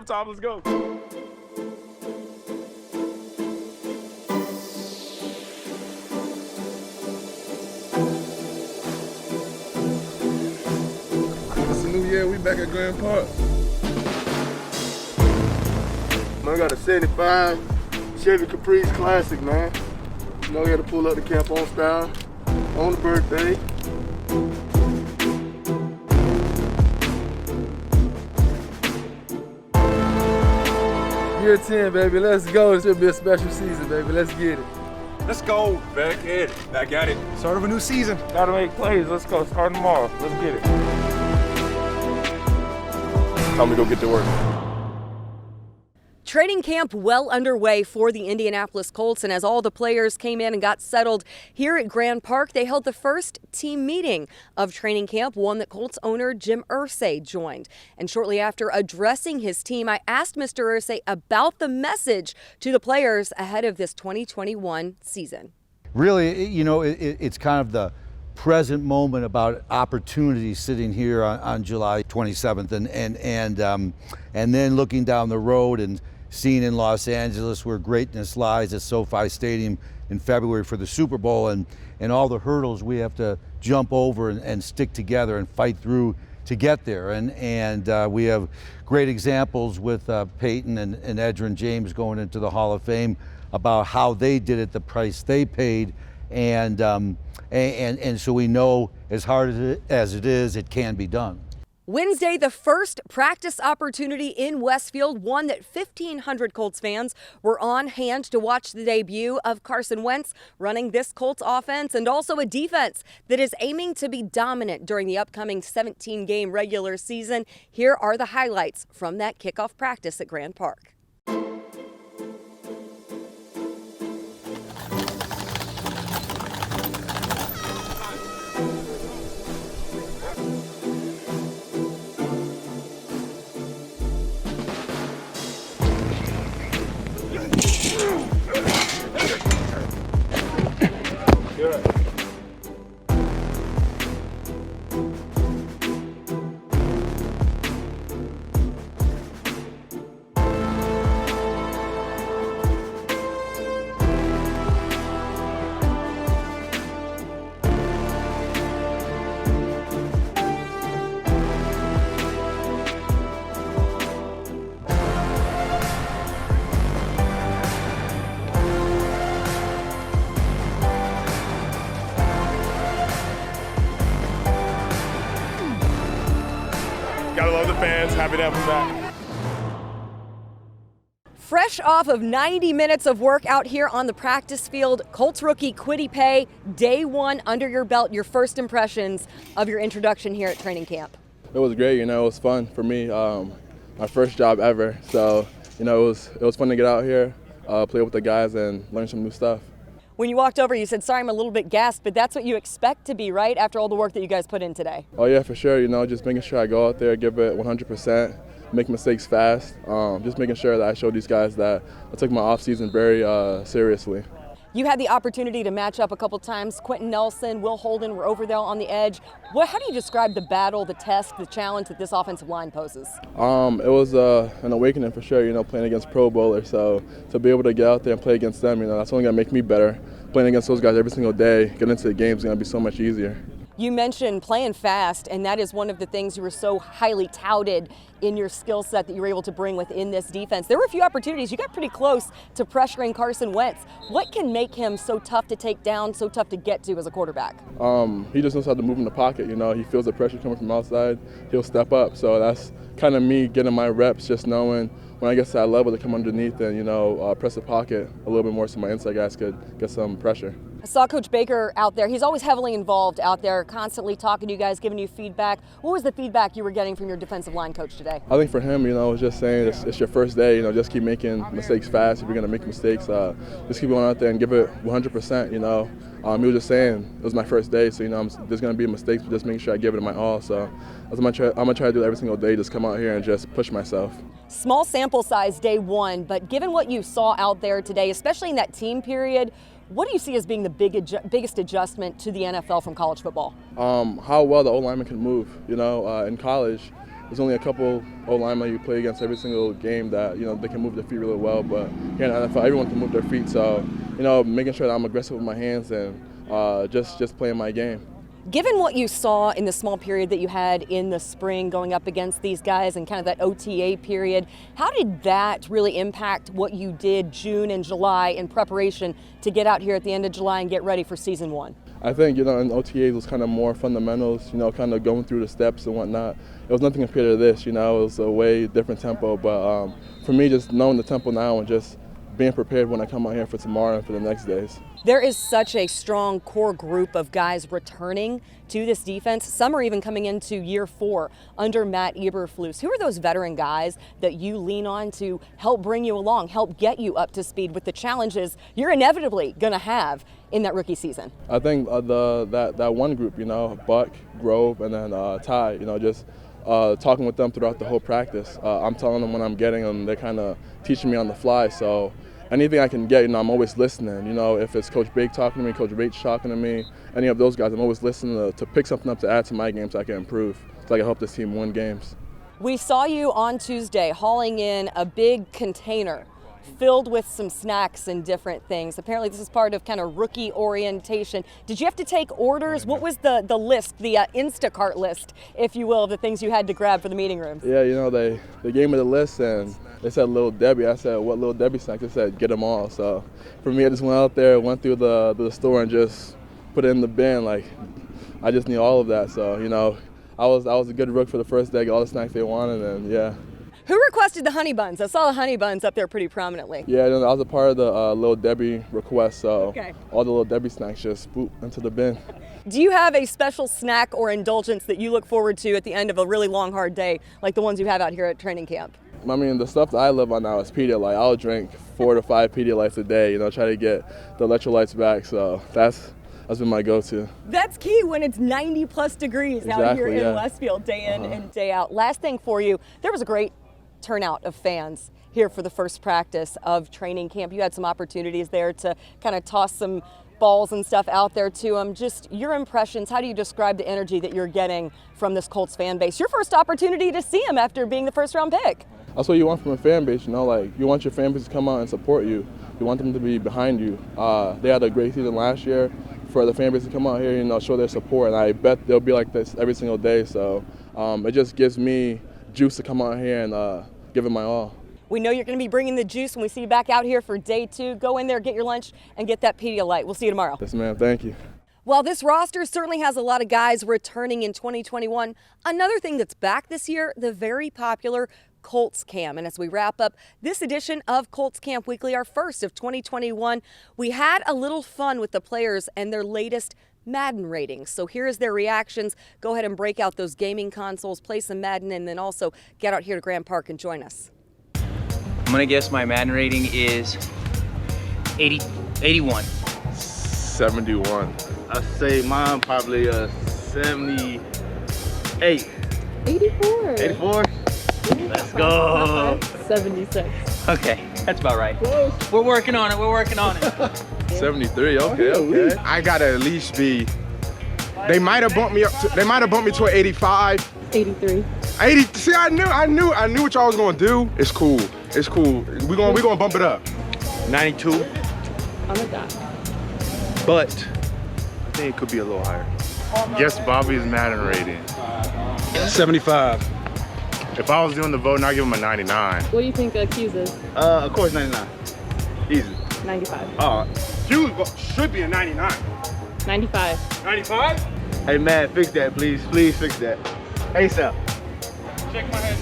overtime. Let's go. It's a new year. We back at Grand Park. Man, I got a 75 Chevy Caprice Classic, man. You know, we had to pull up the camp on style on the birthday. Year 10, baby. Let's go. It should be a special season, baby. Let's get it. Let's go. Back at it. Back at it. Start of a new season. Gotta make plays. Let's go. Start tomorrow. Let's get it. Time to go get to work. Training camp well underway for the Indianapolis Colts, and as all the players came in and got settled here at Grand Park, they held the first team meeting of training camp, one that Colts owner Jim Irsay joined. And shortly after addressing his team, I asked Mr. Irsay about the message to the players ahead of this 2021 season. Really, you know, it's kind of the present moment about opportunity sitting here on July 27th, and then looking down the road and seeing in Los Angeles where greatness lies at SoFi Stadium in February for the Super Bowl, and all the hurdles we have to jump over and stick together and fight through to get there. And we have great examples with Peyton and Edgerrin James going into the Hall of Fame about how they did it, the price they paid, and so we know as hard as it is, it can be done. Wednesday, the first practice opportunity in Westfield, one that 1,500 Colts fans were on hand to watch the debut of Carson Wentz running this Colts offense, and also a defense that is aiming to be dominant during the upcoming 17-game regular season. Here are the highlights from that kickoff practice at Grand Park. Gotta love the fans. Happy to have them back. Fresh off of 90 minutes of work out here on the practice field, Colts rookie Kwity Paye, day one under your belt, your first impressions of your introduction here at training camp. It was great, you know, it was fun for me, my first job ever. So, you know, it was fun to get out here, play with the guys and learn some new stuff. When you walked over, you said, sorry, I'm a little bit gassed, but that's what you expect to be, right, after all the work that you guys put in today? Oh yeah, for sure, you know, just making sure I go out there, give it 100%, make mistakes fast, just making sure that I show these guys that I took my off-season very seriously. You had the opportunity to match up a couple times. Quentin Nelson, Will Holden were over there on the edge. How do you describe the battle, the test, the challenge that this offensive line poses? It was an awakening for sure, you know, playing against Pro Bowlers. So to be able to get out there and play against them, you know, that's only going to make me better. Playing against those guys every single day, getting into the games is going to be so much easier. You mentioned playing fast, and that is one of the things you were so highly touted in your skill set that you were able to bring within this defense. There were a few opportunities. You got pretty close to pressuring Carson Wentz. What can make him so tough to take down, so tough to get to as a quarterback? He just knows how to move in the pocket. You know, he feels the pressure coming from outside. He'll step up. So that's kind of me getting my reps, just knowing when I get to that level to come underneath and, you know, press the pocket a little bit more so my inside guys could get some pressure. I saw Coach Baker out there. He's always heavily involved out there, constantly talking to you guys, giving you feedback. What was the feedback you were getting from your defensive line coach today? I think for him, you know, it's just saying it's your first day, you know, just keep making mistakes fast. If you're going to make mistakes, just keep going out there and give it 100%, you know. He was just saying it was my first day, so, you know, there's going to be mistakes, but just making sure I give it my all. So I'm going to try to do it every single day, just come out here and just push myself. Small sample size day one, but given what you saw out there today, especially in that team period, what do you see as being the biggest adjustment to the NFL from college football? How well the O-lineman can move. You know, in college, there's only a couple O-linemen you play against every single game that, they can move their feet really well. But here in the NFL, everyone can move their feet. So, making sure that I'm aggressive with my hands and just playing my game. Given what you saw in the small period that you had in the spring going up against these guys and kind of that OTA period, how did that really impact what you did June and July in preparation to get out here at the end of July and get ready for season 1? I think, in OTAs it was kind of more fundamentals, kind of going through the steps and whatnot. It was nothing compared to this, it was a way different tempo. But for me, just knowing the tempo now and just being prepared when I come out here for tomorrow and for the next days. There is such a strong core group of guys returning to this defense. Some are even coming into year 4 under Matt Eberflus. Who are those veteran guys that you lean on to help bring you along, help get you up to speed with the challenges you're inevitably going to have in that rookie season? I think that one group, Buck, Grove, and then Ty, just talking with them throughout the whole practice. I'm telling them when I'm getting them. They're kind of teaching me on the fly. So anything I can get, I'm always listening. If it's Coach Bake talking to me, Coach Bates talking to me, any of those guys, I'm always listening to pick something up to add to my game so I can improve, so I can help this team win games. We saw you on Tuesday hauling in a big container filled with some snacks and different things. Apparently this is part of kind of rookie orientation. Did you have to take orders? What was the list, the Instacart list, if you will, of the things you had to grab for the meeting rooms? Yeah, they gave me the list and they said Little Debbie. I said, what Little Debbie snacks? They said, get them all. So for me, I just went out there, went through the store and just put it in the bin. Like, I just need all of that. So, I was a good rook for the first day, got all the snacks they wanted, and yeah. Who requested the honey buns? I saw the honey buns up there pretty prominently. Yeah, I was a part of the Little Debbie request, so all the Little Debbie snacks just boop into the bin. Do you have a special snack or indulgence that you look forward to at the end of a really long, hard day, like the ones you have out here at training camp? I mean, the stuff that I live on now is Pedialyte. I'll drink 4 to 5 Pedialytes a day, try to get the electrolytes back, so that's been my go-to. That's key when it's 90-plus degrees out here in Westfield, day in and day out. Last thing for you, there was a great turnout of fans here for the first practice of training camp. You had some opportunities there to kind of toss some balls and stuff out there to them. Just your impressions, how do you describe the energy that you're getting from this Colts fan base? Your first opportunity to see them after being the first-round pick. That's what you want from a fan base, like you want your fan base to come out and support you. You want them to be behind you. They had a great season last year. For the fan base to come out here, show their support, and I bet they'll be like this every single day. So it just gives me juice to come out here and give it my all. We know you're going to be bringing the juice when we see you back out here for day 2. Go in there, get your lunch, and get that Pedialyte. We'll see you tomorrow. Yes, ma'am. Thank you. Well, this roster certainly has a lot of guys returning in 2021. Another thing that's back this year, the very popular Colts Cam. And as we wrap up this edition of Colts Camp Weekly, our first of 2021, we had a little fun with the players and their latest Madden ratings. So here is their reactions. Go ahead and break out those gaming consoles, play some Madden, and then also get out here to Grand Park and join us. I'm gonna guess my Madden rating is 81. 71. I say mine probably 78. 84. 84? Let's go. 76. Okay, that's about right. We're working on it. 73. Okay. I gotta at least be. They might have bumped me up. They might have bumped me to an 85. 83. 80. See, I knew what y'all was gonna do. It's cool. We gonna bump it up. 92. On the dot. But I think it could be a little higher. Guess Bobby's Madden rating. 75. If I was doing the vote, I'd give him a 99. What do you think Q's is? Of course 99. Easy. 95. Q should be a 99. 95. 95? Hey man, fix that, please. Please fix that. ASAP. Check my head.